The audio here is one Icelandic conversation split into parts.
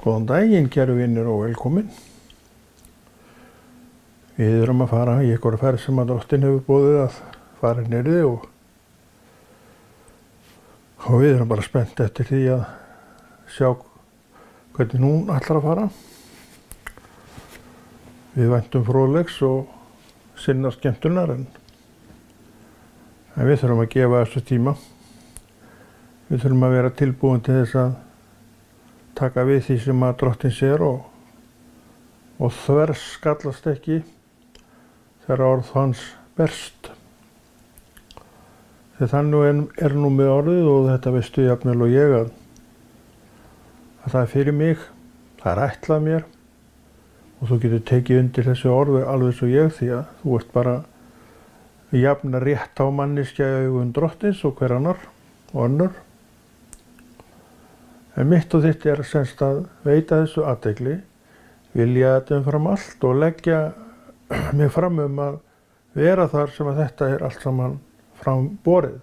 Góðan daginn, kæru vinir og velkomin. Við erum að fara í einhverja ferð sem að Drottinn hefur boðið að fara niðri og við erum bara spennt eftir því að sjá hvernig hún ætlar að fara. Við væntum fróðleiks og sinna skemmtunar en við þurfum að gefa þessu tíma. Við þurfum að vera tilbúin til þess að taka við því sem að Drottinn sér og þvers skallast ekki þegar orð hans berst. Þegar þannig er nú með orðið og þetta veistu jafnvel og ég að það er fyrir mig, það er ætlað mér og þú getur tekið undir þessu orði alveg svo ég því að þú ert bara jafn rétt á manneskja í augum Drottins og hver annar og önnur. En mitt og þitt er semst að veita þessu athygli, vilja þetta umfram allt og leggja mig fram að vera þar sem að þetta er allt saman framborið.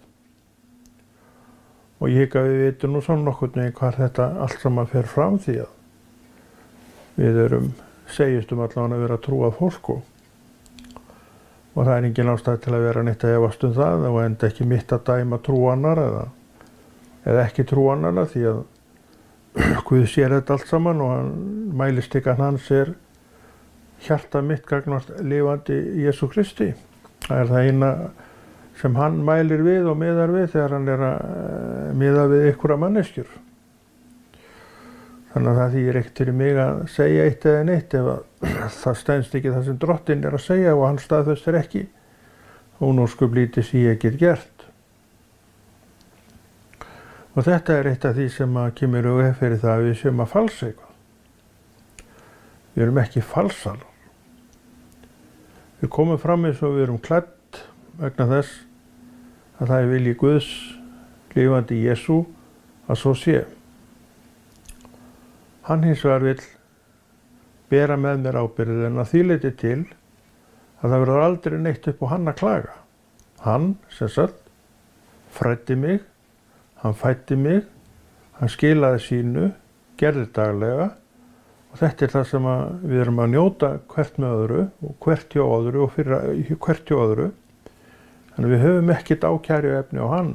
Og ég hygg að við vitum nú svona nokkurn veginn hvar þetta allt saman fer fram því að við segjumstum allavega að vera trúað fólk og það er engin ástæða til að vera neitt að efast það og enda ekki mitt að dæma trúanar eða ekki trúanarna því að Guð sér þetta allt saman og mælistikan hans er hjarta mitt gagnvart lifandi Jesú Kristi. Það er það eina sem hann mælir við og miðar við þegar hann er að miða við einhverja manneskjur. Þannig að það þýðir ekkert fyrir mig að segja eitt eða neitt ef það stenst ekki það sem Drottinn er að segja og hann staðfestir ekki. Og nú lítið sem ég get gert. Og þetta er eitt af því sem að kemur í veg fyrir það að við séum að falsa eitthvað. Við erum ekki falsarar. Við komum fram eins og við erum klædd vegna þess að það er vilji Guðs lifandi Jesú að svo sé. Hann hins vegar vill bera með mér ábyrgð en að því leyti til að það verður aldrei neitt upp á hann að klaga. Hann, sem sagt, fræddi mig, hann fæddi mig, hann skilaði sínu, gerði daglega og þetta er það sem við erum að njóta hvert með öðru og hvert hjá öðru og fyrir hvert hjá öðru. Þannig við höfum ekkert ákæruefni á hann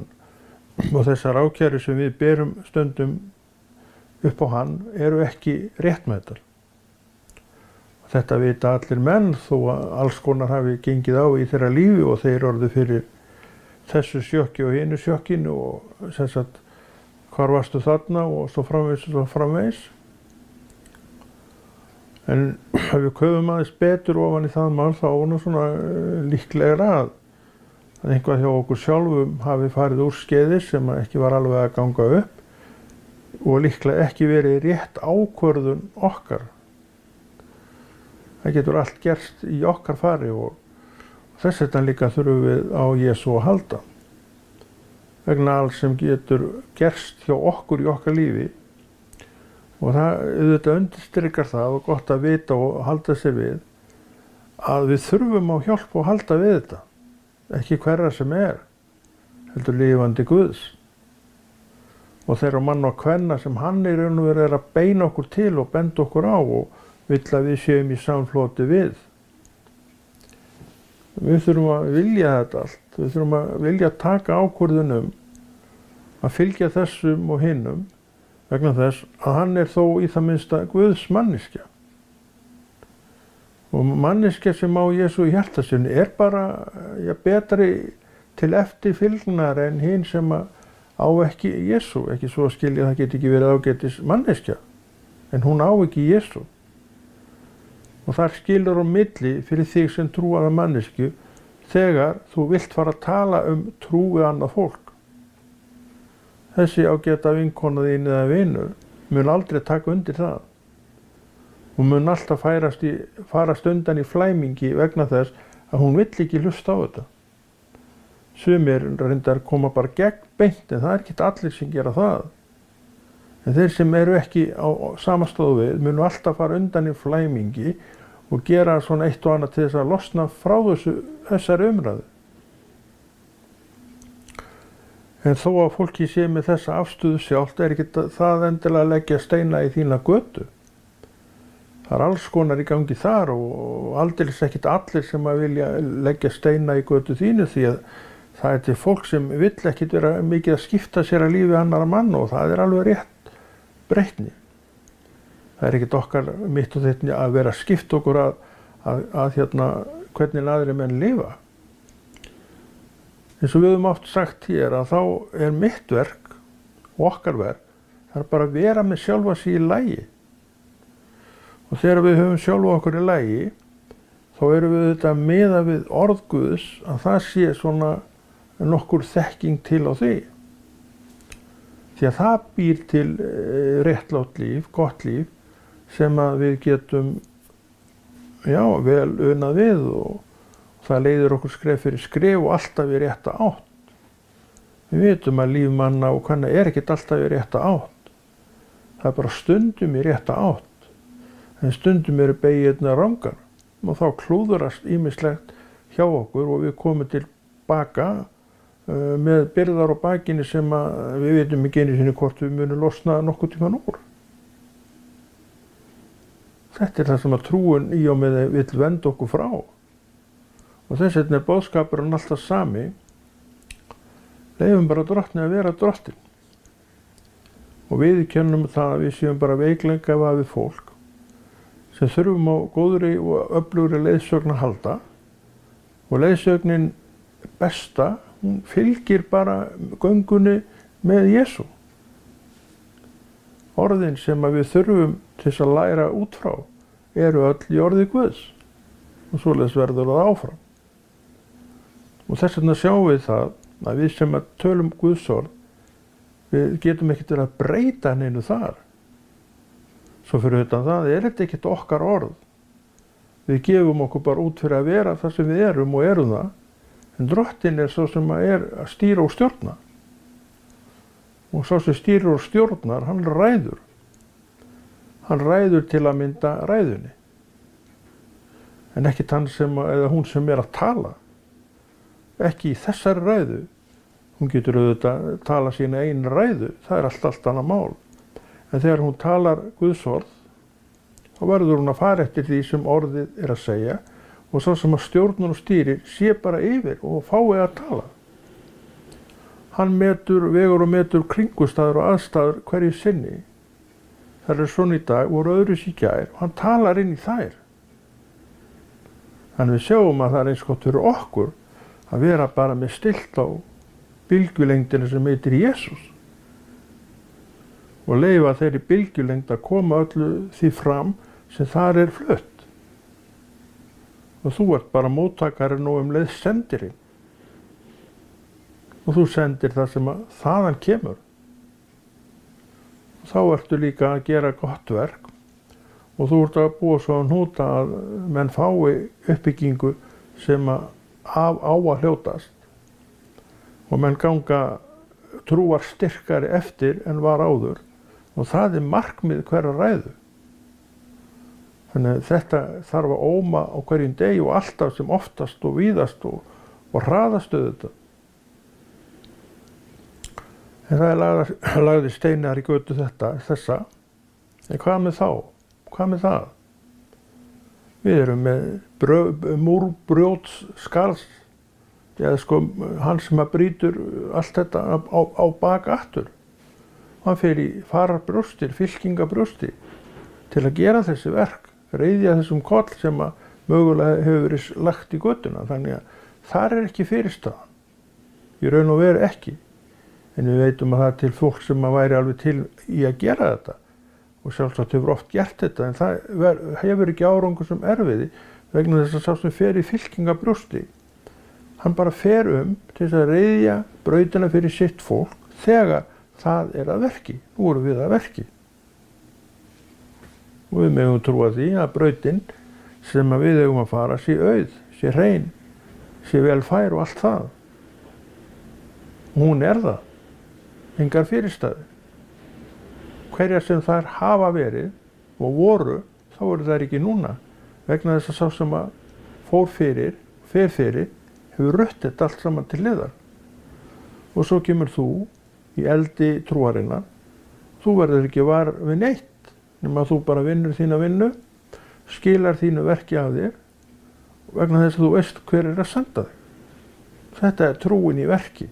og þessar ákæru sem við berum stundum upp á hann eru ekki réttmætar. Þetta vita allir menn þó að alls konar hafi gengið á í þeirra lífi og þeir orðu fyrir þessu sjokki og hinu sjokkinu og sem sagt hvar varstu þarna og svo framvegis. En ef við köfum aðeins betur ofan í það mál þá var nú svona líklegra að einhvað hjá okkur sjálfum hafi farið úr skeiðis sem ekki var alveg að ganga upp og líklega ekki verið rétt ákvörðun okkar. Það getur allt gerst í okkar fari og þess vegna líka þurfum við á Jesú að halda. Vegna alls sem getur gerst hjá okkur í okkar lífi og það auðvitað undirstrikar það og gott að vita og halda sig við að við þurfum á hjálp og halda við þetta. Ekki hverra sem heldur lifandi Guðs. Og þeirra mann og kvenna sem hann í raun og veru er að beina okkur til og benda okkur á og vill að við séum í samfloti við. Við þurfum að vilja þetta allt. Við þurfum að vilja taka ákvörðunum að fylgja þessum og hinnum vegna þess að hann er þó í það minnsta Guðs manneskja. Og manneskja sem á Jesú í hjarta sinni er bara betri til eftirfylgnar en hinn sem á ekki Jesú. Ekki svo að skilja það geti ekki verið ágætis manneskja en hún á ekki Jesú. Og þar skilur á milli fyrir þig sem trúaða mannesku þegar þú vilt fara að tala trú við annað fólk. Þessi ágæta vinkona þín eða vinur mun aldrei taka undir það. Hún mun alltaf farast undan í flæmingi vegna þess að hún vill ekki hlusta á þetta. Sumir reyndar koma bara gegn beint en það er ekki allir sem gera það. En þeir sem eru ekki á sama stöðu við munu alltaf fara undan í flæmingi og gera svona eitt og annað til þess að losna frá þessari umræðu. En þó að fólki sé með þessa afstöðu sjálft ekki það endilega að leggja steina í þína götu. Það alls konar í gangi þar og aldeilis ekkert allir sem að vilja leggja steina í götu þínu, því að það til fólk sem vill ekkert vera mikið að skipta sér að lífi annara mann og það alveg rétt breytni. Það ekkert okkar mitt og þetta að vera að skipta okkur að hvernig aðrir menn lifa. Eins og við höfum oft sagt hér að þá mitt verk og okkar verk, það bara að vera með sjálfa sig í lagi. Og þegar við höfum sjálfa okkur í lagi, þá erum við þetta miða við orð Guðs að það sé svona nokkur þekking til á því. Því að það býr til réttlátt líf, gott líf, sem að við getum vel unað við og það leiðir okkur skref fyrir skref og alltaf í rétta átt. Við vitum að líf manna og kvenna ekkert alltaf í rétta átt. Það bara stundum í rétta átt. En stundum eru beygirnar rangar og þá klúðurast ýmislegt hjá okkur og við komum tilbaka með byrðar á bakinu sem að við vitum ekki einu sinni hvort við munum losna nokkuð tímann úr. Þetta það sem að trúin í og með vill venda okkur frá. Og þess vegna boðskapurinn alltaf sami. Leyfum bara drottni að vera drottin. Og við kennum það að við séum bara veikleika við fólk sem þurfum á góðri og öflugri leiðsögn að halda. Og leiðsögnin besta, hún fylgir bara göngunni með Jesú. Orðin sem að við þurfum til þess að læra út frá eru öll í orði Guðs og svoleiðis verður það áfram. Og þess vegna sjáum við það að við sem að tölum Guðs orð, við getum ekkert verið að breyta neinu þar. Svo fyrir utan það þetta ekkert okkar orð. Við gefum okkur bara út fyrir að vera það sem við erum og erum það, en drottin svo sem að stýra og stjórna. Og sá sem stýrir og stjórnar, hann ræður. Hann ræður til að mynda ræðunni. En ekki hann eða hún sem að tala. Ekki í þessari ræðu. Hún getur auðvitað tala sína einu ræðu, það allt annað mál. En þegar hún talar Guðs orð, þá verður hún að fara eftir því sem orðið að segja og sá sem að stjórnar og stýrir sé bara yfir og fái að tala. Hann vegur og metur kringustæður og aðstæður hverju sinni. Það svona í dag, voru öðruvísi í gær og hann talar inn í þær. Þannig við sjáum að það eins gott fyrir okkur að vera bara með stillt á bylgjulengdina sem heitir Jesús. Og leyfa þeirri bylgjulengd að koma öllu því fram sem þar flutt. Og þú ert bara móttakarinn og leið sendirinn. Og þú sendir það sem þaðan kemur. Þá ertu líka að gera gott verk og þú ert að búa svo að hnúta að menn fái uppbyggingu sem á að hljótast og menn ganga trúar styrkari eftir en var áður og það markmið hverra ræðu. Þannig að þetta þarf að óma á hverjum degi og alltaf sem oftast og víðast og hraðast auðvitað. En það lagði steinar í götu þessa. En hvað með þá? Hvað með það? Við erum með múrbrjótsskarð, eða hann sem að brýtur allt þetta á bak aftur. Hann fer í fararbrjóstir, fylkingabrjósti til að gera þessi verk, reiðja þessum koll sem að mögulega hefur verið lagt í götuna. Þannig að þar ekki fyrirstaðan. Í raun og veru ekki. En við veitum að það til fólk sem væri alveg til í að gera þetta og sjálfsagt hefur oft gert þetta en það hefur ekki árangur sem erfiði vegna þess að sá sem fer í fylkingabrjósti. Hann bara fer til þess að reiðja brautina fyrir sitt fólk þegar það að verki. Nú erum við að verki. Og við megum trúa því að brautin sem við eigum að fara sé auð, sé hrein, sé vel fær og allt það. Hún það. Engar fyrirstæður. Hverjar sem þær hafa verið og voru, þá eru þær ekki núna. Vegna þess að sá sem að fer fyrir, hefur rutt þetta allt saman til hliðar. og svo kemur þú í eldi trúarinnar. Þú verður ekki var við neitt nema þú bara vinnur þína vinnu, skilar þínu verki af þér vegna þess að þú veist hver að senda þig. Þetta trúin í verki.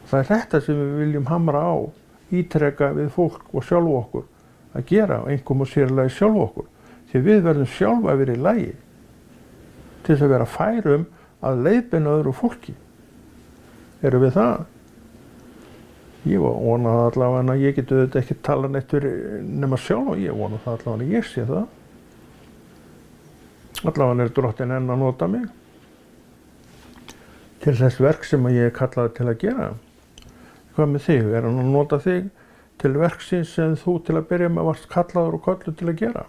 Það þetta sem við viljum hamra á, ítreka við fólk og sjálf okkur að gera, einkum og sérlega sjálf okkur. Því við verðum sjálf að vera í lagi til þess að vera færum að leiðbeina öðru fólki. Erum við það? Ég vona það allavega að ég geti auðvitað ekki tala neitt nema sjálf og ég vona það allavega að ég sé það. Allavega Drottinn enn að nota mig til þess verk sem ég kallaði til að gera. Hvað með þig? Hann að nota þig til verksins sem þú til að byrja með varst kallaður og kölluð til að gera?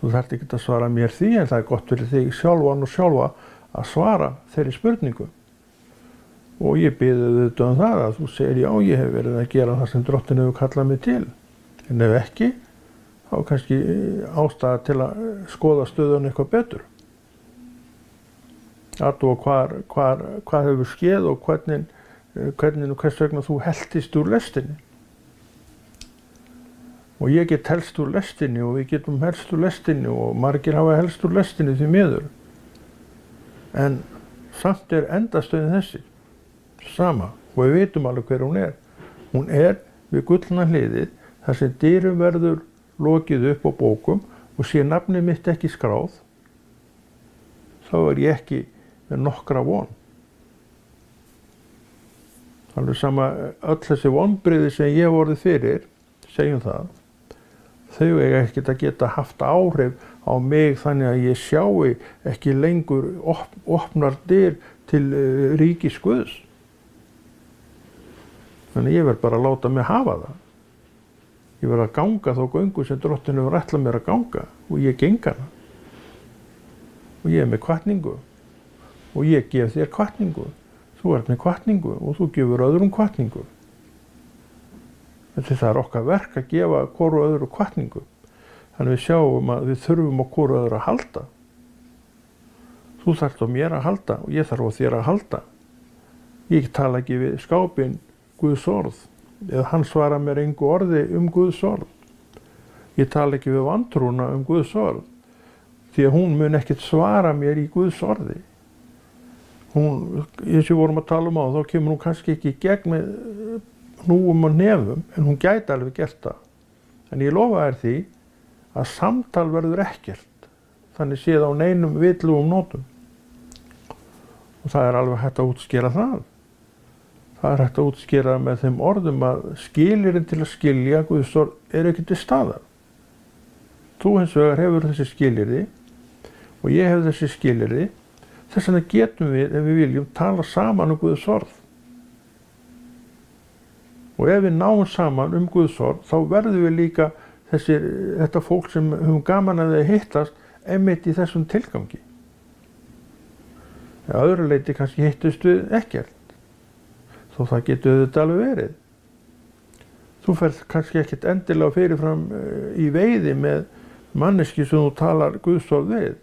Þú þarft ekki að svara mér því en það er gott fyrir þig sjálfan og sjálfa að svara þeirri spurningu. Og ég biði auðvitað það að þú segir já, ég hef verið að gera það sem Drottinn hefur kallað mig til. En ef ekki, þá er kannski ástæða til að skoða stöðun eitthvað betur. Athuga hvað hefur skeð og hvernig og hvers vegna þú heltist úr lestinni. Og ég get helst úr lestinni og við getum helst úr lestinni og margir hafa helst úr lestinni því miður. En samt endastöðin þessi. Sama, og við vitum alveg hver hún er. Hún við gullna hliðið þar sem dyrum verður lokið upp á bókum og sé nafnið mitt ekki skráð, þá ég ekki með nokkra von. Alveg sama, öll þessi vonbrigði sem ég hef orðið fyrir, segjum það, þau eiga ekkert að geta haft áhrif á mig þannig að ég sjái ekki lengur opnar dyr til ríkis Guðs. Þannig ég verð bara að láta mig hafa það. Ég verð að ganga þá göngu sem Drottinn hefur ætlað mér að ganga og ég geng hana. Og ég með hvatningu og ég gef þér hvatningu. Þú ert með hvatningu og þú gefur öðrum hvatningu. Þetta það okkar verk að gefa hvoru öðru hvatningu. Þannig við sjáum að við þurfum á hvoru öðru að halda. Þú þarft á mér að halda og ég þarf á þér að halda. Ég tala ekki við skápinn Guðs orð, eða hann svarar mér engu orði Guðs orð. Ég tala ekki við vantrúna Guðs orð, því að hún mun ekkert svara mér í Guðs orði. Eins og vorum að tala á, þá kemur hún kannski ekki í gegn með hnúum og nefum, en hún gæti alveg gert það. En ég lofa þér því að samtal verður ekkert, þannig séð á neinum vitlugum nótum. Og það alveg hægt að útskýra það. Það hægt að útskýra með þeim orðum að skilyrðin til að skilja Guðs orð ekki til staðar. Þú hins vegar hefur þessi skilyrði og ég hef þessi skilyrði. Þess vegna getum við, ef við viljum, tala saman Guðs orð. Og ef við náum saman Guðs orð, þá verðum við líka þetta fólk sem höfum gaman að þau hittast einmitt í þessum tilgangi. Að öðru leyti kannski hittust við ekkert. Þó það getur þetta alveg verið. Þú ferð kannski ekkert endilega fyrirfram í veiði með manneski sem þú talar Guðs orð við.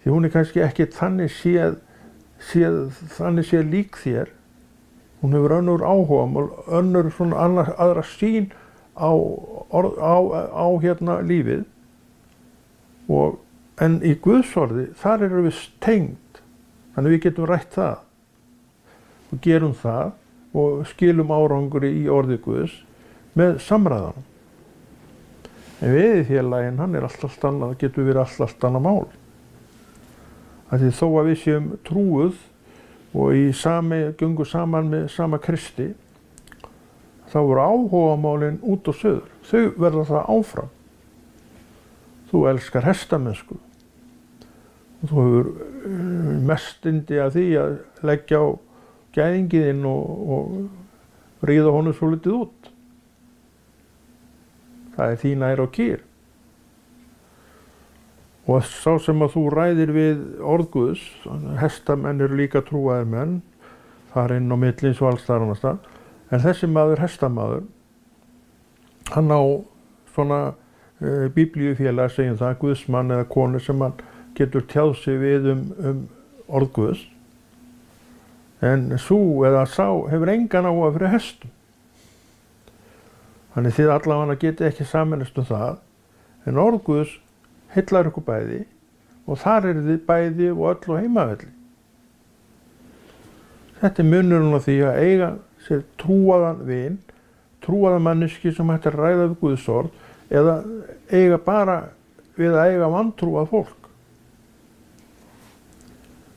Því hún kannski ekkert þannig séð lík þér. Hún hefur önnur áhugamál, önnur svona aðra sýn á lífið. En í Guðs orði, þar erum við tengd. Þannig við getum rætt það. Og gerum það og skilum árangri í orði Guðs með samræðanum. En veiðifélaginn, hann alltaf annað, getur verið alltaf annað mál. Því þó að við séum trúuð og göngum saman með sama Kristi, þá voru áhugamálin út og suður. Þau verða það áfram. Þú elskar hestamennsku. Og þú hefur mestindi að því að leggja á gæðingiðinn og ríða honum svo litið út. Það þín ær og kýr. Og sá sem að þú ræðir við orð Guðs, hestamenn eru líka trúaðir menn, þar inn á milli eins og alls þar annars það. En þessi maður, hestamaður, hann á svona biblíufélag, segjum það, Guðsmann eða konu sem hann getur tjáð sig við orð Guðs. en sú eða sá hefur engan áhuga fyrir hestum. Þannig þið allavega getið ekki sameinast það, en orð Guðs heillar ykkur bæði og þar eru þið bæði og öll og heimavelli. Þetta er munurinn á því að eiga sér trúaðan vin, trúaðan manneski sem hægt að ræða við Guðs orð, eða eiga bara við að eiga vantrúað fólk.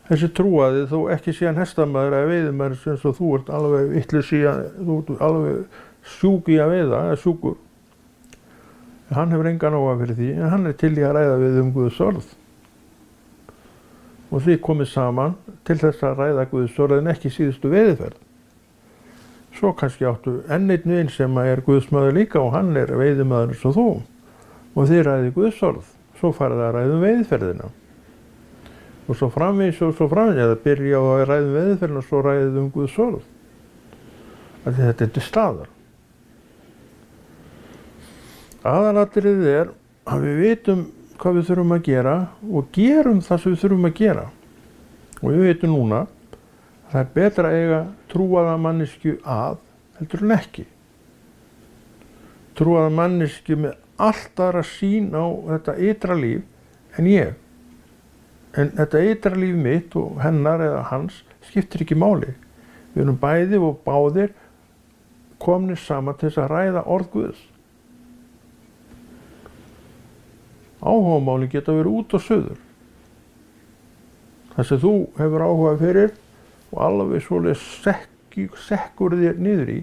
Þessi trúaði þó ekki síðan hestamaður eða veiðimaður eins og þú ert alveg vitlaus í að, þú ert alveg sjúk í að veiða, eða sjúkur. Hann hefur engan áhuga fyrir því, en hann er til í að ræða við Guðs orð. Og þið komið saman til þess að ræða Guðs orð en ekki síðustu veiðiferð. Svo kannski áttu enn einn vin sem er Guðsmaður líka og hann er veiðimaður eins og þú. Og þið ræðið Guðs orð, svo farið að ræða veiðiferðina. Og svo framvegis og svo framvegis, eða byrja á að ræða veiðiferðina og svo ræðið Guðs orð. Þetta er til staðar. Aðalatriðið er að við vitum hvað við þurfum að gera og gerum það sem við þurfum að gera. Og við vitum núna að það er betra að eiga trúaða manneskju að heldur en ekki. Trúaða manneskju með allt aðra sýn á þetta ytra líf en ég. En þetta ytra líf mitt og hennar eða hans skiptir ekki máli. Við erum bæði og báðir komnir saman til þess að ræða orð Guðs. Áhugamáli geta verið út og suður. Það sem þú hefur áhuga fyrir og alveg svoleiðis sekkur þér niður í.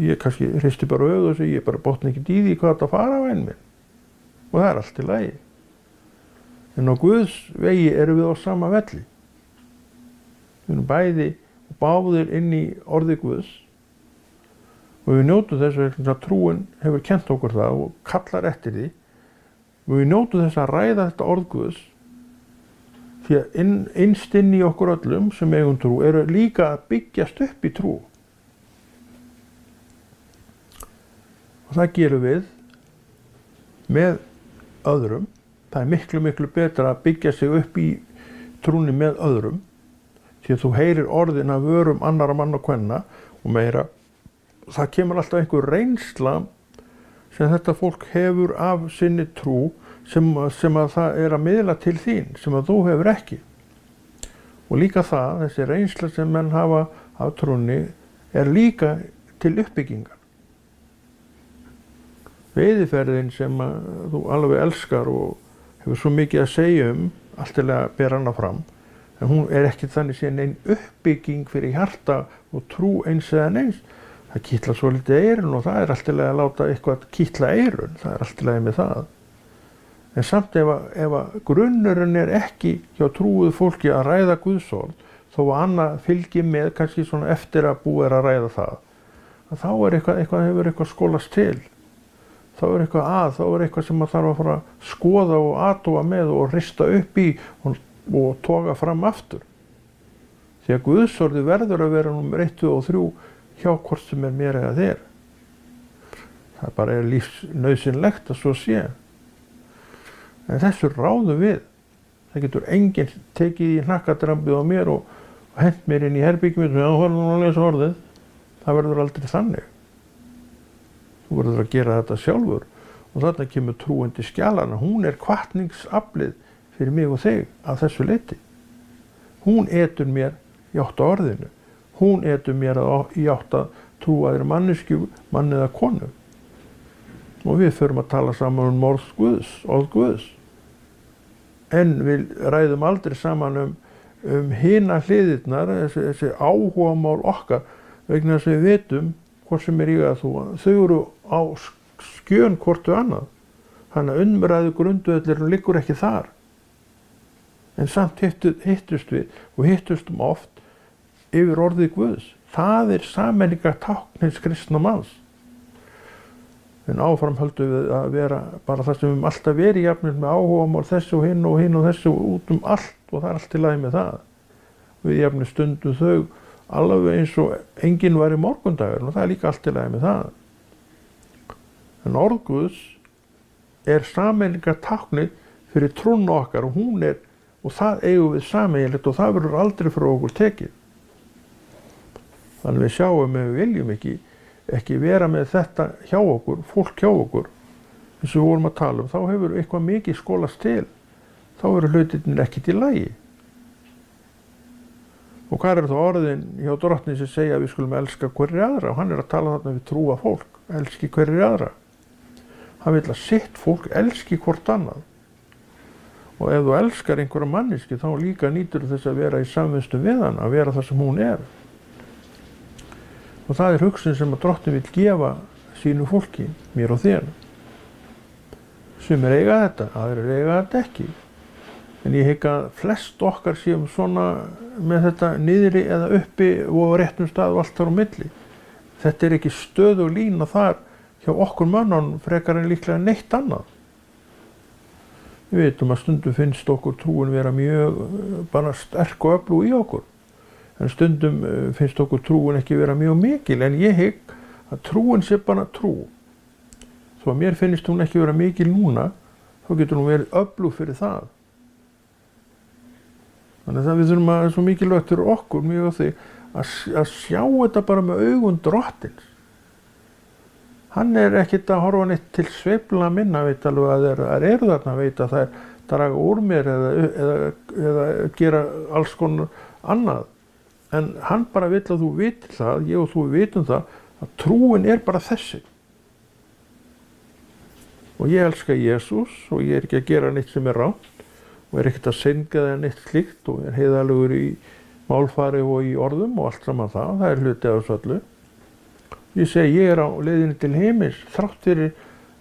Ég kannski hristi bara augu og segi ég bara botna ekki í því hvað þetta fara á enn minn. Og það er allt í lagi. En á Guðs vegi erum við á sama velli. Við erum bæði og báðir inn í orði Guðs. Og við njótum þess að trúin hefur kennt okkur það og kallar eftir því. Og við njótum þess að ræða þetta orð Guðs því að innst inn í okkur öllum sem eigum trú eru líka að byggjast upp í trú. Og það gerum við með öðrum. Það er miklu betra að byggja sig upp í trúni með öðrum því að þú heyrir orðin af vörum annarra manna og kvenna og meira. Það kemur alltaf einhver reynsla sem þetta fólk hefur af sinni trú sem að það er að miðla til þín, sem að þú hefur ekki. Og líka það, þessi reynsla sem menn hafa af trúnni er líka til uppbyggingar. Veiðiferðin sem þú alveg elskar og hefur svo mikið að segja allt til að bera hana fram, en hún er ekki þannig síðan ein uppbygging fyrir hjarta og trú eins eða neins. Það kitlar svo litið eyrun og það er allt til að láta eitthvað kitla eyrun, það er allt til að með það. En samt ef að grunnurinn er ekki hjá trúuðu fólki að ræða Guðs orð, þó að annað fylgi með kannski svona eftir að búið að ræða það, að þá er eitthvað skólast til. Þá er eitthvað sem maður þarf að fara að skoða og athuga með og rista upp í og toga fram aftur. Því að Guðs orði verður að vera númer 1 og 3 hjá hvort sem er mér eða þér. Það bara er lífsnauðsynlegt að svo sé. En þessu ráðum við. Það getur enginn tekið í hnakkadrambið á mér og hent mér inn í herbergið mitt og horfum að lesa orðið. Það verður aldrei þannig. Þú verður að gera þetta sjálfur og þarna kemur trúin til skjalana. Hún er hvatningsaflið fyrir mig og þig að þessu leyti. Hún etur mér í átt á orðinu. Hún etur mér í átt að trúaðir manneskju, mann eða konu. Og við förum að tala saman orð Guðs. En við ræðum aldrei saman hina hliðirnar, þessi áhugamál okkar, vegna þess að við vitum hvort sem er ég að þú. Þau eru á skjön hvortu annað. Þannig að umræðu grundvöllurinn liggur ekki þar. En samt hittust við og hittustum oft yfir orðið Guðs. Það er sameiningartákn hins kristna manns. En áfram höldum við að vera bara það sem við höfum alltaf verið jafnir með áhugamál þessu og hinn og þessu út allt og það er allt í lagi með það. Við jafnir stundum þau alveg eins og enginn var í morgundagur og það er líka allt í lagi með það. En orð Guðs er sameiningartáknið fyrir trúna okkar og hún er, og það eigum við sameiginlegt og það verður aldrei frá okkur tekið. Þannig við sjáum ef við viljum ekki vera með þetta hjá okkur, fólk hjá okkur, eins og við vorum að tala þá hefur eitthvað mikið skólast til. Þá eru hlutirnir ekkert í lagi. Og hvað þá orðin hjá Drottni sem segja að við skulum elska hverjir aðra? Og hann að tala þarna við trúa fólk, elski hverjir aðra. Hann vill að sitt fólk elski hvort annað. Og ef þú elskar einhverja manneski þá líka nýtur þess að vera í samvinnslu við hana, að vera það sem hún er. Og það hugsun sem að Drottni vill gefa sínu fólki, mér og þér. Sumir eiga þetta, aðrir eiga þetta ekki. En ég hygg að flest okkar séum svona með þetta niðri eða uppi og á réttum stað og allt þar á milli. Þetta ekki stöðug lína þar hjá okkur mönnunum frekar en líklega neitt annað. Við veitum að stundum finnst okkur trúin vera mjög bara sterk og öflug í okkur. En stundum finnst okkur trúin ekki vera mjög mikil, en ég hygg að trúin sé bara trú. Þó að mér finnst hún ekki vera mikil núna, þá getur hún verið öflug fyrir það. Þannig að við þurfum að, svo mikilvægt fyrir okkur, mjög á því, að sjá þetta bara með augum Drottins. Hann ekkert að horfa neitt til sveiflna minna, veit alveg að það eru þarna, veit að það draga úr mér eða gera alls konar annað. En hann bara vill að þú vitir það, ég og þú vitum það, að trúin bara þessi. Og ég elska Jesús og ég ekki að gera neitt sem rangt og ekkert að syndga eða neitt slíkt og heiðarlegur í málfari og í orðum og allt saman það hluti af þessu öllu. Ég segi ég á leiðinni til heimis þrátt fyrir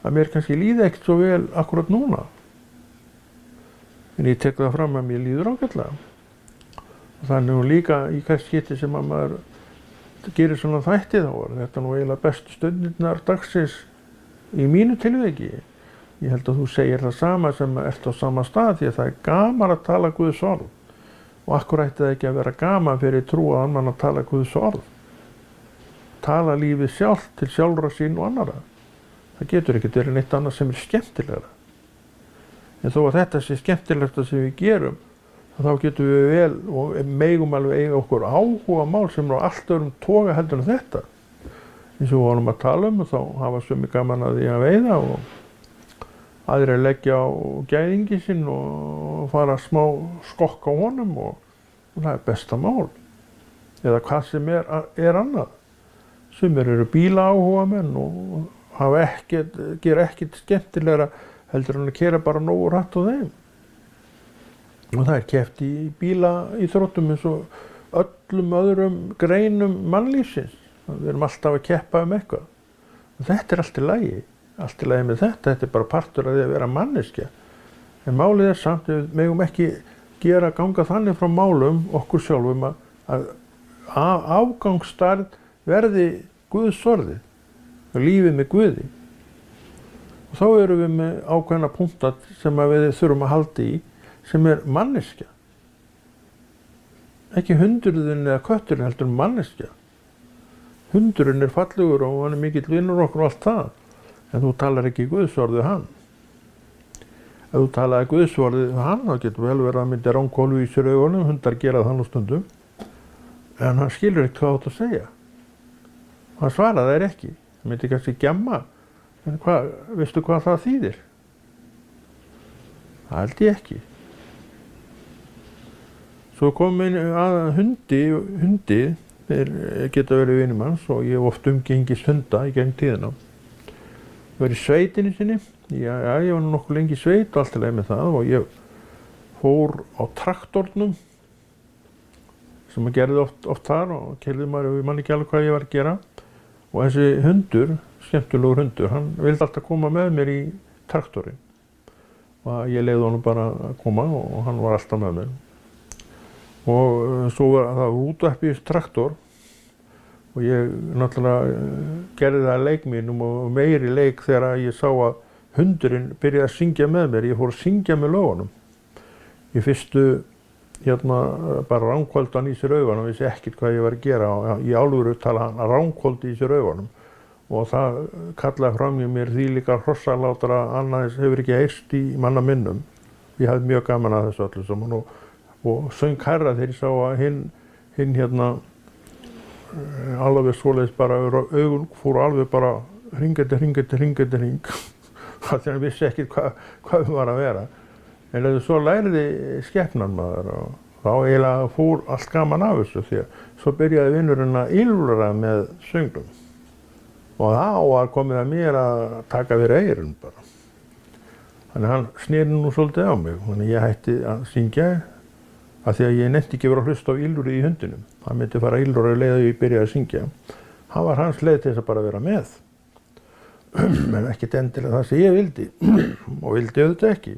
að mér kannski líði ekkert svo vel akkurat núna. En ég tek það fram að mér líður ágætlega. Þannig nú líka í hvert skipti sem að maður gerir svona þætti þá þetta nú eiginlega bestu stundirnar dagsins í mínu tilviki. Ég held að þú segir það sama sem ert á sama stað því að það gaman að tala Guðs orð. Og akkur ætti það ekki að vera gaman fyrir trúaðan mann að tala Guðs orð. Tala lífið sjálf til sjálfra sín og annara. Það getur ekkert verið neitt annað sem skemmtilegra. En þó að þetta sé skemmtilegsta sem við gerum, þá getum við vel og megum alveg eiga okkur áhuga mál sem á allt öðrum toga heldur en þetta. Eins og við vorum að tala og þá hafa sumi gaman að því að veiða og aðrir að leggja á gæðingi sinn og fara smá skokk á honum og það besta mál. Eða hvað sem annað. Sumir eru bílaáhugamenn og gera ekkert skemmtilegra heldur en að keyra bara nógu hratt á þeim. Og það keppt í bílaíþróttum eins og öllum öðrum greinum mannlífsins. Við erum alltaf að keppa eitthvað. Og þetta allt í lagi. Allt í lagi með þetta bara partur af því að vera manneskja. En málið samt, við megum ekki ganga þannig frá málum okkur sjálfum að afgangsstærð verði Guðs orðið og lífið með Guði. Og þá erum við með ákveðna punkta sem við þurfum að halda í sem manneskja. Ekki hundurinn eða kötturinn heldur manneskja. Hundurinn fallegur og hann mikill vinur okkur og allt það. En þú talar ekki Guðsorð við hann. Ef þú talaði Guðsorð við hann, þá getur vel verið að myndi ránkólu í sér augunum, hundar gera það nú stundum. En hann skilur ekkert hvað þú átt að segja. Hann svaraði þér ekki. Hann myndi kannski gjamma. En veistu hvað það þýðir? Það held ég ekki. Svo kom að hundi, þeir geta verið vinir manns og ég hef oft umgengist hunda í gegn tíðina. Ég var í sveitinni sinni, ég var nokkuð lengi í sveit og allt í lagi með það og ég fór á traktornum sem maður gerði oft þar og keyrði maður og ég man ekki alveg hvað ég var að gera og þessi hundur, skemmtilegur hundur, hann vildi alltaf koma með mér í traktorinn og ég leiði honum bara að koma og hann var alltaf með mér og svo var það útvarp í traktor og ég náttúrulega gerði það leik mínum og meiri leik þegar ég sá að hundurinn byrjaði að syngja með mér. Ég fór að syngja með lögunum. Í fyrstu bara ránkvöldi hann í sér augunum, vissi ekkert hvað ég var að gera og í alvöru tala hann ránkvöldi í sér augunum og það kallaði fram í mér þvílíka hrossalátra annars hefur ekki heyrst í manna minnum. Ég hafði mjög gaman að þessu öllu saman og söng hærra þegar ég sá að hinn alveg svoleiðis bara, augun fóru alveg bara hring eftir hring það því hann vissi ekki hvað við var að vera. En svo læriði skepnan maður og þá eiginlega fór allt gaman af þessu því að svo byrjaði vinurinn að ýlfra með söngnum. Og þá var komið að mér að taka við eyrun bara. Þannig hann sneri nú svolítið á mig, þannig ég hætti að syngja af því að ég nefndi ekki vera að hlusta á ýlfrið í hundinum. Hann myndi fara ýlfra leið að ég byrjaði að syngja. Hann var hans leið til þess að bara vera með. En ekkert endilega það sem ég vildi og vildi auðvitað ekki.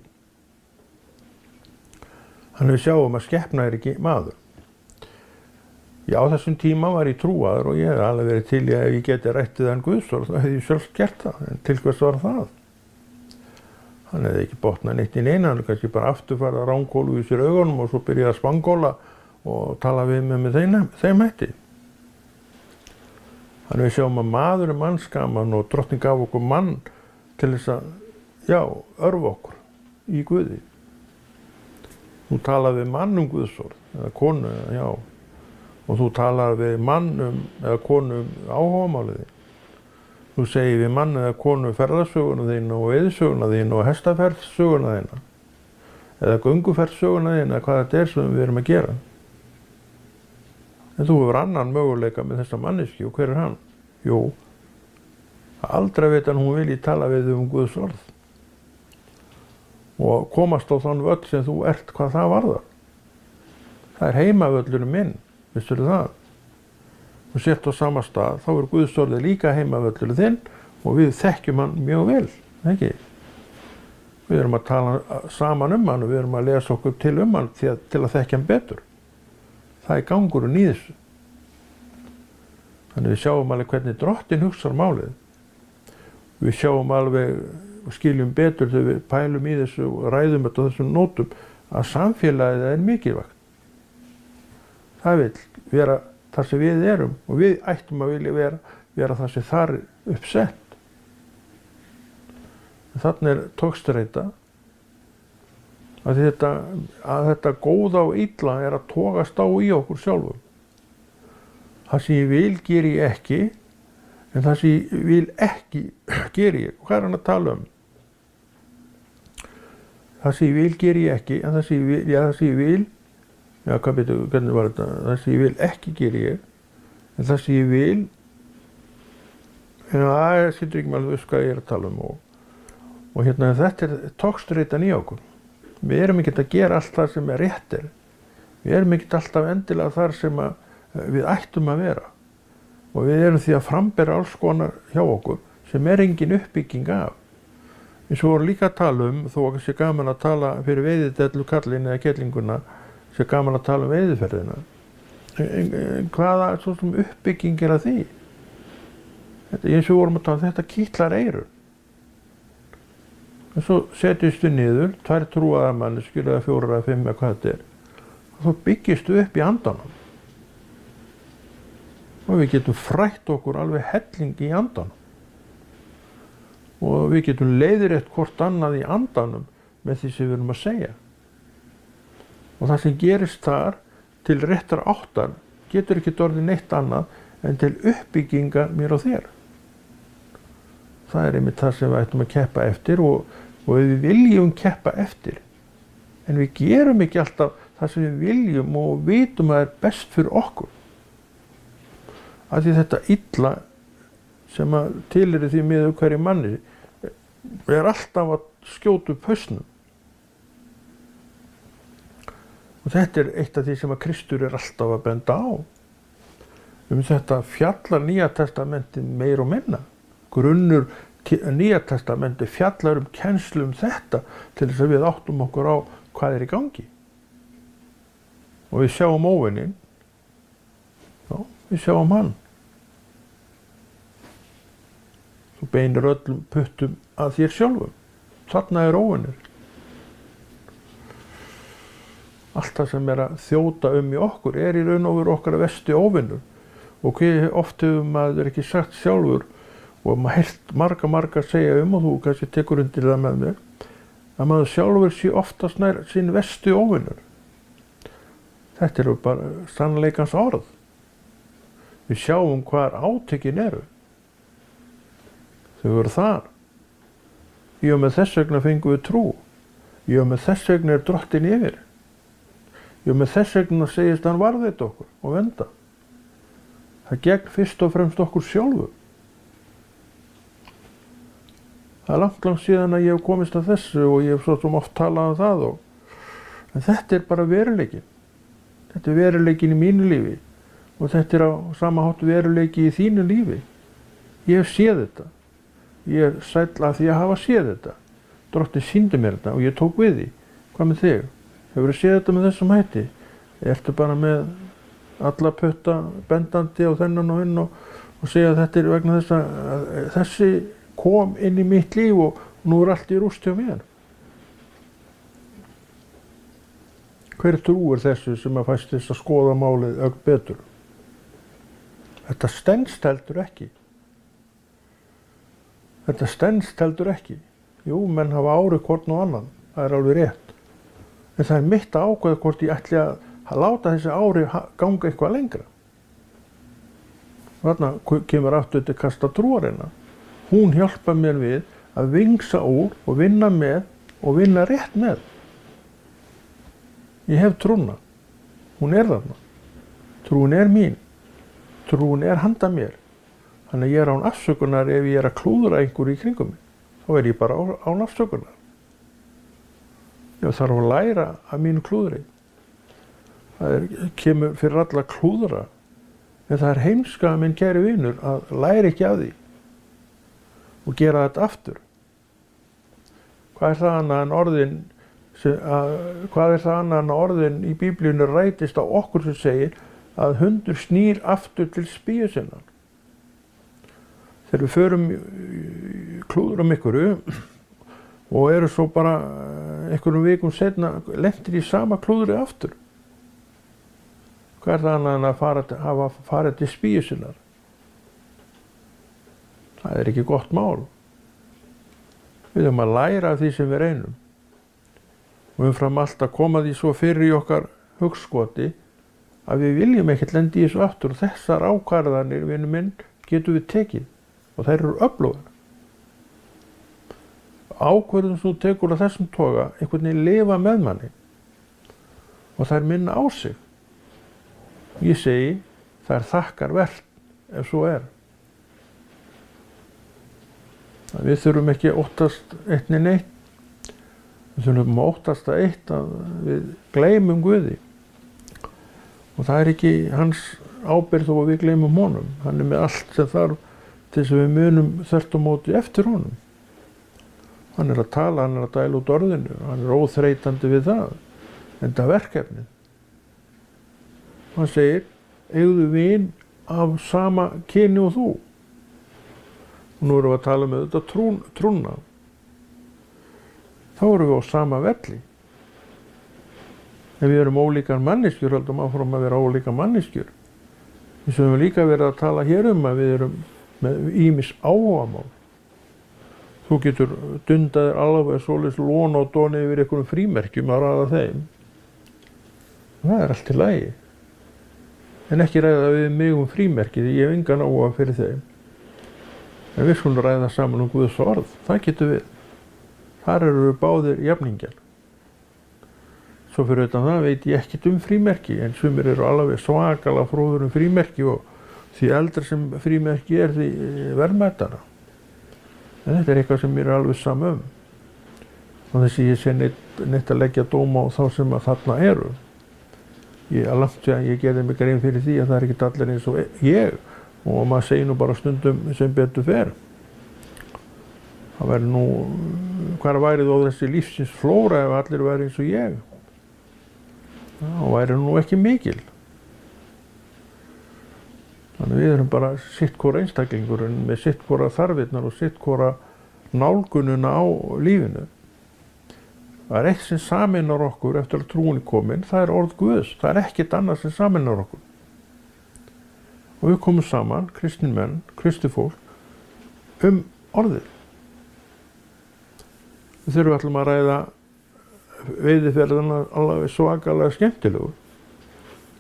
Þannig við sjáum að skepna ekki maður. Já, á þessum tíma var ég trúaður og ég hef alveg verið til í að ef ég geti rættið hann Guðsorð, þá hefði ég sjálf gert það. En til hvers var það? Hann hefði ekki botnað neitt í neina, hann kannski bara aftur farið að ránkólu í sér augunum og svo byrjaði að spangóla og tala við mig með þeim hætti. Þannig við sjáum að maður mannskaman og drottning gaf okkur mann til þess að, já, örva okkur í Guði. Þú talaði við mann Guðsorð, eða konu, já. Og þú talar við mann eða konu áhugamáliði. Þú segir við mann eða konu ferðarsöguna þína og veiðisöguna þína og hestaferðsöguna þína. Eða gönguferðsöguna þína, hvað þetta er sem við erum að gera. En þú hefur annan möguleika með þessa manneskju og hver er hann? Jú, aldrei veit hann hún vilji tala við Guðs orð. Og komast á þann völl sem þú ert hvað það varðar. Það er heimavöllurinn minn. Vissirðu það? Þú sért á sama stað, þá er Guðs orðið líka heimavöllurinn þinn og við þekkjum hann mjög vel, ekki? Við erum að tala saman hann og við erum að lesa okkur til hann til að þekkja hann betur. Það er gangurinn í þessu. Þannig við sjáum alveg hvernig Drottinn hugsar málið. Við sjáum alveg og skiljum betur þegar við pælum í þessu og ræðum þetta á þessum nótum að samfélagið er mikilvægt. Það vil vera þar sem við erum og við ættum að vilja vera þar sem þar er uppsett. Þannig er togstreita að þetta góða og illa er að togast á í okkur sjálfum. Það sem ég vil geri ég ekki, en það sem ég vil ekki geri ég. Hvað er hann að tala um? Það sem ég vil geri ég ekki, en það sem ég vil já, hvernig var þetta? Það sem ég vil ekki geri ég, en það sem ég vil, það skilur ekki með alveg hvað ég er að tala um. Og hérna þetta er togstreitan í okkur. Við erum ekkert að gera allt það sem er réttir. Við erum ekkert alltaf endilega þar sem við ættum að vera. Og við erum því að frambera alls konar hjá okkur sem er engin uppbygging af. Eins og voru líka að tala þó að sé gaman að tala fyrir veiðidellu kallinn eða kettlinguna, sé gaman að tala veiðiferðina. Hvaða svo sem uppbygging er að því? Eins og vorum að tala, þetta kitlar eyrun. En svo setjumstu niður, 2 trúaðar manneskjur eða 4 eða 5 eða hvað þetta er. Og svo byggistu upp í andanum. Og við getum frætt okkur alveg helling í andanum. Og við getum leiðrétt hvort annað í andanum með því sem við erum að segja. Og það sem gerist þar til réttar áttar getur ekki orðið neitt annað en til uppbyggingar mér og þér. Það er einmitt það sem við ættum að keppa eftir og við viljum keppa eftir. En við gerum ekki alltaf það sem við viljum og vitum að það er best fyrir okkur. Af því þetta illa sem að tilheyrir því miður hverju manni er alltaf að skjóta upp hausnum. Og þetta er eitt af því sem að Kristur er alltaf að benda á. Þetta fjallar Nýja testamentið meir og minna. Grunnur Nýja testamentið fjallar kennslu þetta til þess að við áttum okkur á hvað er í gangi. Og við sjáum óvininn. Já, við sjáum hann. Þú beinir öllum puttum að þér sjálfum. Þarna er óvinnur. Allt það sem er að þjóta í okkur er í raun og veru okkar versti óvinnur. Og hver oft hefur maður ekki sagt sjálfur og maður heilt marga segja og þú kannski tekur undir það með mér, að maður sjálfur sé oftast nær sín versti óvinnur. Þetta eru bara sannleikans orð. Við sjáum hvar átökin eru. Þau eru þar. Jú, með þess vegna fengum við trú. Jú, með þess vegna er Drottinn yfir. Jú, með þess vegna segist hann varðveita okkur og vernda. Það gegn fyrst og fremst okkur sjálfu. Það er langt síðan að ég hef komist að þessu og ég hef svo sem oft talað um það en þetta er bara veruleikin. Þetta er veruleikin í mínu lífi og þetta er á sama hátt veruleiki í þínu lífi. Ég hef séð þetta. Ég er sæll af því að hafa séð þetta. Drottinn sýndi mér þetta og ég tók við því. Hvað með þig? Hefurðu séð þetta með þessum hætti? Ertu bara með alla putta bendandi á þennan og hinn og segja að þetta er vegna þess að þessi kom inn í mitt líf og nú er allt í rúst hjá mér. Hver trúir þessu sem að fæst þess að skoða málið ögn betur? Þetta stenst heldur ekki. Þetta stenst heldur ekki. Jú, menn hafa árið hvort og annan. Það er alveg rétt. En það er mitt að ákveða hvort ég ætli að láta þessi ári ganga eitthvað lengra. Þarna kemur aftur til kasta trúarinnar. Hún hjálpar mér við að vingsa úr og vinna með og vinna rétt með. Ég hef trúna. Hún er þarna. Trúin er mín. Trúin er handa mér. Þannig að ég er án afsökunar ef ég er að klúðra einhverju í kringum mig. Þá er ég bara án afsökunar. Ég þarf að læra af mínu klúðri. Það kemur fyrir alla klúðra. En það er heimska, minn kæri vinur, að læra ekki af því. Og gera þetta aftur. Hvað er það annað en orðin í Biblíunni rætist á okkur sem segir að hundur snýr aftur til spýju sinnar. Þegar við förum klúðrum einhverju og eru svo bara einhverjum vikum seinna lentir í sama klúðri aftur. Hvað er það annað en að hafa farið til spýju sinnar? Það er ekki gott mál. Við höfum að læra af því sem við reynum. Og umfram allt að koma því svo fyrir í okkar hugskoti að við viljum ekkert lenda í þessu aftur og þessar ákvarðanir, vinur minn, getum við tekið og þær eru öflugar. Ákvörðun sem þú tekur á þessum toga einhvern veginn lifa með manni og þær minna á sig. Ég segi, það er þakkar vert ef svo er. Við þurfum ekki að óttast eitt né neitt. Við þurfum að óttast að eitt að við gleymum Guði. Og það er ekki hans ábyrgð þó að við gleymum honum. Hann er með allt sem þarf til þess að við munum þvert á móti eftir honum. Hann er að tala, hann er að dæla út orðinu, hann er óþreytandi við það. En það er verkefnið. Hann segir, eigðu vin af sama kyni og þú. Og nú erum við að tala með þetta trúna. Þá erum við á sama velli. Ef við erum ólíkar manneskjur, höldum áfram að vera ólíkar manneskjur. Við höfum líka verið að tala hér um að við erum með ýmis áhugamál. Þú getur dundaðir alveg svoleiðis lón og doni yfir einhverjum frímerkjum að ræða þeim. Það er allt í lagi. En ekki ræða við mig frímerki því ég hef engan áhuga fyrir þeim. En við skulum ræða saman Guðs orð. Það getur við. Þar eru við báðir jafningjar. Svo fyrir utan það veit ég ekkert frímerki, en sumir eru alveg svakalega fróður frímerki og því eldra sem frímerki er því verðmætara. En þetta er eitthvað sem mér er alveg sama og þessi ég sé neitt að leggja dóma á þá sem að þarna eru. Ég gerði mig grein fyrir því að það er ekkert allir eins og ég og maður segir nú bara stundum sem betur fer. Það væri nú, hvar væri þó þessi lífsins flóra ef allir væri eins og ég? Það væri nú ekki mikil. Þannig við erum bara sitt hvora einstaklingurinn með sitt hvora þarfirnar og sitt hvora nálgununa á lífinu. Það er eitt sem sameinar okkur eftir að trúin er komin, það er orð Guðs. Það er ekkert annað sem sameinar okkur. Og við komum saman, kristnir menn, kristið fólk, orðið. Við þurfum allum að ræða veiðiferðina alveg svakalega skemmtilegur.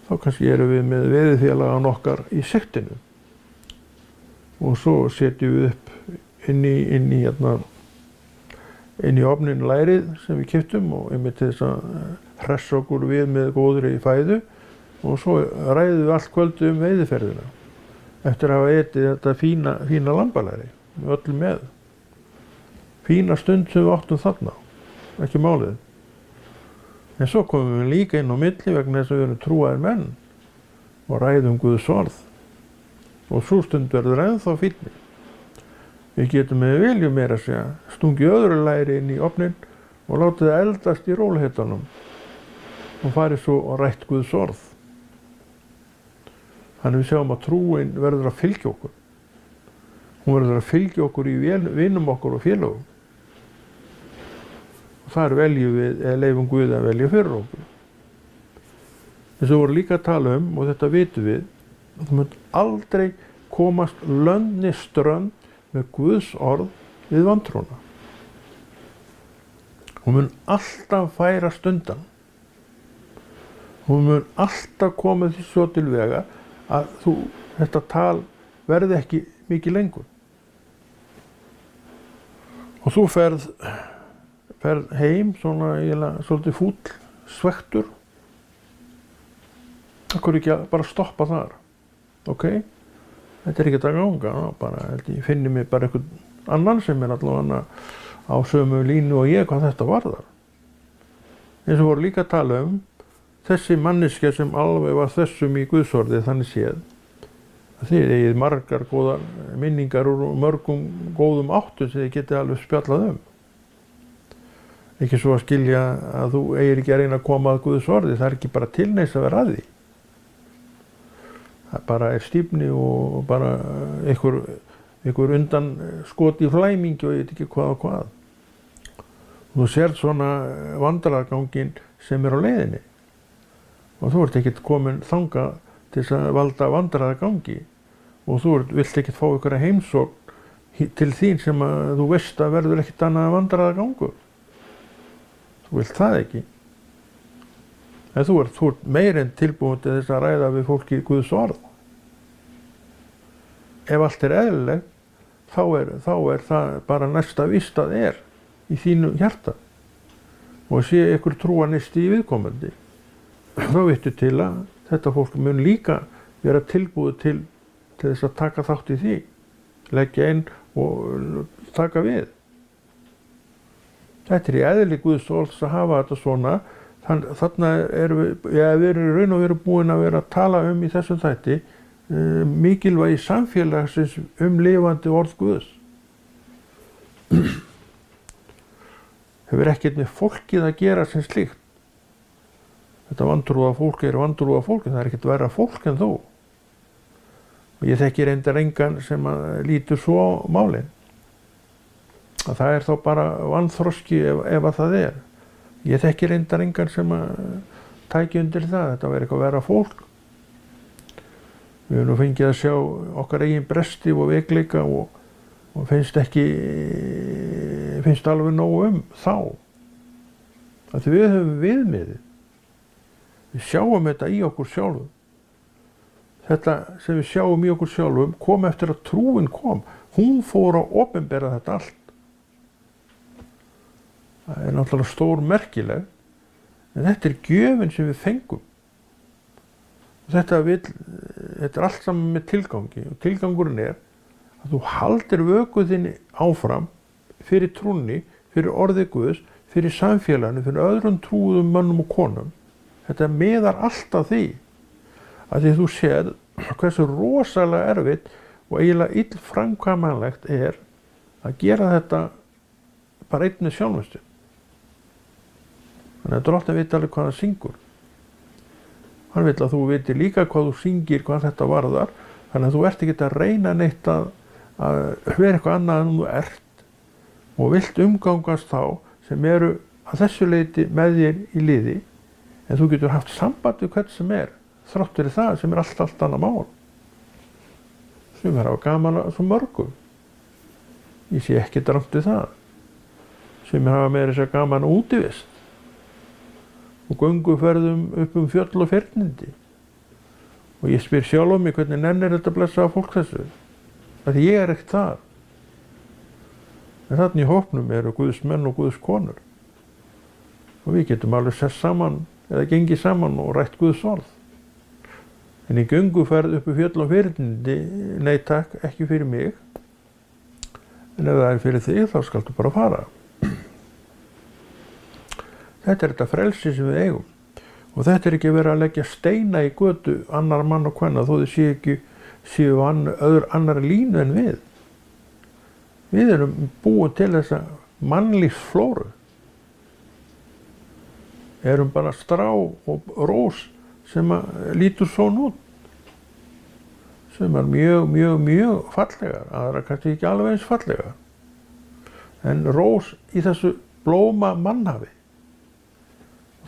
þá kannski erum við með veiðifélagann okkar í sektinu og svo setjum við upp inn í ofnin lærið sem við keyptum og einmitt til þess að hressa okkur við með góðri fæðu og svo ræðum við allt kvöldu veiðiferðina eftir að hafa etið þetta fína lambalæri með öllum með. Fína stund sem við áttum þarna, ekki málið. En svo komum við líka inn á milli vegna þess að við erum trúaðir menn og ræðum Guðs orð. Og svo stund verður ennþá fínni. Við getum með viljum meira að segja stungið öðru læri inn í ofnin og látið það eldast í rólegheitunum og farið svo og rætt Guðs orð. Þannig við sjáum að trúin verður að fylgja okkur. Hún verður að fylgja okkur í vinum okkur og félögum. Og þar veljum við, eða leifum Guð að velja fyrir okkur. Þess að voru líka að tala og þetta vitum við, að þú munt aldrei komast löndni strönd með Guðs orð við vantrúna. Hún mun alltaf færast undan. Hún mun alltaf koma því svo til vega að þetta tal verði ekki mikið lengur. Og þú ferð heim svona svolítið fúll, svektur. Það kunne ekki bara stoppa þar. Ok, þetta ekkert að ganga, bara ég finni mig bara einhvern annan sem allavega á sömu línu og ég hvað þetta varðar. Eins og voru líka að tala þessi manneskja sem alveg var þessum í Guðsorði þannig séð að þið eigið margar góðar minningar úr mörgum góðum áttum sem þið getið alveg spjallað Ekki svo að skilja að þú eigir ekki að reyna að koma að Guðsorði, það ekki bara tilneis að vera að því. Það bara stífni og bara einhver undan skoti í flæmingi og ég veit ekki hvað og hvað. Þú sérð svona vandræðaganginn sem á leiðinni og þú ert ekkert komin þangað til þess að valda vandræðagangi og þú vilt ekkert fá einhverja heimsókn til þín sem að þú veist að verður ekkert annað vandræðagangur. Þú vilt það ekki. En þú ert meir en tilbúin til þess að ræða við fólki Guðs orð. Ef allt eðlilegt, þá er það bara næsta víst að í þínu hjarta og sé ykkur trúanisti í viðkomandi. Þá vittu til að þetta fólk mun líka vera tilbúið til þess að taka þátt í því, leggja inn og taka við. Þetta í eðli Guðs orðs að hafa þetta svona. Þarna erum við erum í raun og veru búin að vera að tala í þessum þætti mikilvægi samfélagsins lifandi orð Guðs. Hefur ekkert með fólkið að gera sem slíkt. Þetta vantrúa fólk vantrúa fólk, það ekkert verra fólk en þú. Og ég þekki reyndar engan sem lítur svo á málin. Að það þá bara vanþroski ef að það Ég þekki reyndar engan sem tæki undir það, þetta var eitthvað verra fólk. Við höfum nú fengið að sjá okkar eigin bresti og veikleika og finnst alveg nóg þá. Að við höfum viðmiðið. Við sjáum þetta í okkur sjálfum. Þetta sem við sjáum í okkur sjálfum kom eftir að trúin kom. Hún fór að opinbera þetta allt. Það náttúrulega stór merkileg, en þetta gjöfin sem við fengum. Þetta allt saman með tilgangi og tilgangurinn að þú haldir vöku þinni áfram fyrir trúnni, fyrir orði Guðs, fyrir samfélaginu, fyrir öðrum trúðum mönnum og konum. Þetta miðar alltaf því að því þú séð hversu rosalega erfitt og eiginlega illframkvæmanlegt að gera þetta bara einn með sjálfum. Þannig að Drottinn veit alveg hvað hann syngur. Hann vill að þú veitir líka hvað þú syngir, hvað þetta varðar. Þannig að þú ert ekki að reyna neitt að vera eitthvað annað en þú ert og vilt umgangast þá sem eru að þessu leyti með þér í liði en þú getur haft samband við hvern sem þrátt fyrir það sem allt annað mál. Sumir hafa gaman að svo mörgum. Ég sé ekki rangt við það. Sumir hafa meira þess að gaman að útivist og gönguferðum upp fjöll og fernindi. Og ég spyr sjálf mig hvernig nennir þetta blessaða fólk þessu. Því ég er ekkert þar. En þarna í hópnum eru Guðs menn og Guðs konur. Og við getum alveg sett saman eða gengið saman og rætt Guðs orð. En í gönguferð uppi fjöll og fyrnindi, nei takk, ekki fyrir mig. En ef það er fyrir þig, þá skaltu bara fara. Þetta er þetta frelsi sem við eigum. Og þetta er ekki verið að leggja steina í götu annar mann og kvenna, þó þið séu annar línu en við. Við erum búin til þessa mannlífsflóru. Erum bara strá og rós sem lítur svona út. Sem er mjög fallegar, aðra kannski ekki alveg eins fallegar. En rós í þessu blóma mannhafi.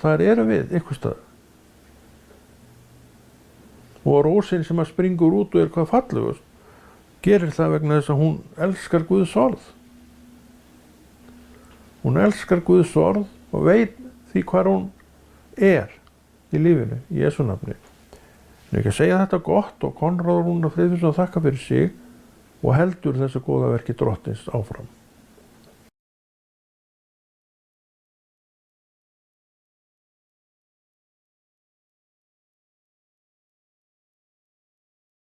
Þar erum við einhvers staðar. Og rósin sem springur út og er hvað fallegust, gerir það vegna þess að hún elskar Guðs orð. Hún elskar Guðs orð og veit því hvar hún er í lífinu, í Jesú nafni. En ekki að segja þetta gott og Konráð Rúnar Friðfinnsson þakka fyrir sig og heldur þessu góða verki Drottins áfram.